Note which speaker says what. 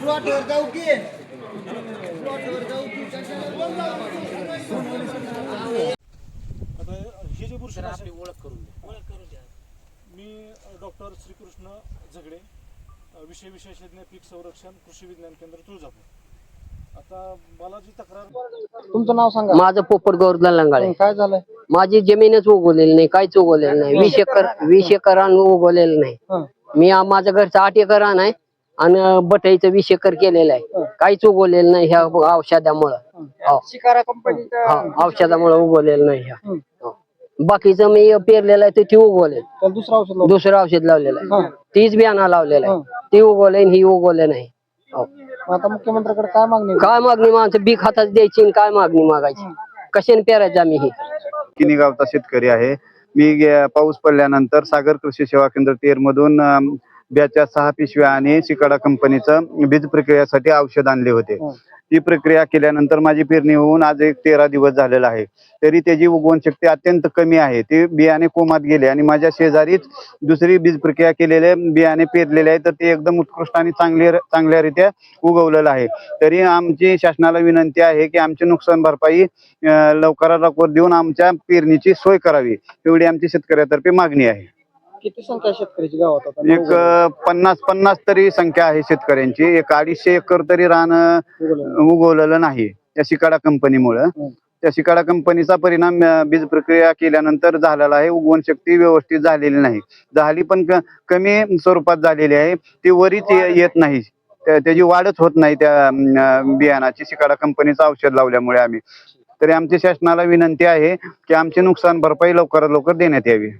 Speaker 1: ही जी बुरशीनाशक ओळख करून द्या. मी डॉक्टर श्रीकृष्ण झगडे, विषय विशेषज्ञ पीक संरक्षण कृषी विज्ञान केंद्र तुळजापूर. आता मला जी तक्रार.
Speaker 2: तुमचं नाव सांगा.
Speaker 3: माझं पोपट गौरला लंगाळे.
Speaker 2: काय झालंय?
Speaker 3: माझी जमीनच उगवलेली नाही, काहीच उगवलेलं नाही. 20 एकर उगवलेलं नाही. मी माझं घरचं 8 एकर आहे आणि बटाईचं 20 एकर केलेलं आहे. काहीच उगवलेलं नाही ह्या औषधामुळं.
Speaker 2: शिकारा कंपनीचं
Speaker 3: औषधामुळे उगवलेलं नाही ह्या. बाकीचं मी पेरलेलं आहे ते उगवले. दुसरं औषध लावलेलं आहे, तीच बियाणा लावलेलं आहे, ती उगवले ही उगवले नाही.
Speaker 2: आता मुख्यमंत्र्याकडे काय मागणी?
Speaker 3: काय मागणी? माणसं बी खातात द्यायची आणि काय मागणी मागायची? कशाने पेरायचं आम्ही? ही
Speaker 4: किनी गावचा शेतकरी आहे मी. पाऊस पडल्यानंतर सागर कृषी सेवा केंद्र तेर मधून ब्याच्या 6 पिशव्या आणि शिकाडा कंपनीचं बीज प्रक्रियासाठी औषध आणले होते. ती प्रक्रिया केल्यानंतर माझी पेरणी होऊन आज 13 दिवस झालेला आहे, तरी त्याची उगवण शक्ती अत्यंत कमी आहे. ते बियाणे कोमात गेले आणि माझ्या शेजारीच दुसरी बीज प्रक्रिया केलेले बियाणे पेरलेले आहे, तर ते एकदम उत्कृष्ट आणि चांगल्यारीत्या उगवलेलं आहे. तरी आमची शासनाला विनंती आहे की आमची नुकसान भरपाई लवकरात लवकर देऊन आमच्या पेरणीची सोय करावी, एवढी आमची शेतकऱ्यातर्फे मागणी आहे.
Speaker 2: किती संख्या शेतकऱ्याची गावात?
Speaker 4: एक 50 तरी संख्या आहे शेतकऱ्यांची. एक 250 एकर तरी रान उगवलेलं नाही त्या शिकाडा कंपनीमुळं. त्या शिकाडा कंपनीचा परिणाम बीज प्रक्रिया केल्यानंतर झालेला आहे. उगवण शक्ती व्यवस्थित झालेली नाही, झाली पण कमी स्वरूपात झालेली आहे. ती वरीच येत नाही, त्याची वाढच होत नाही त्या बियाणाची. शिकाडा कंपनीचं औषध लावल्यामुळे आम्ही. तरी आमची शासनाला विनंती आहे की आमची नुकसान भरपाई लवकरात लवकर देण्यात यावी.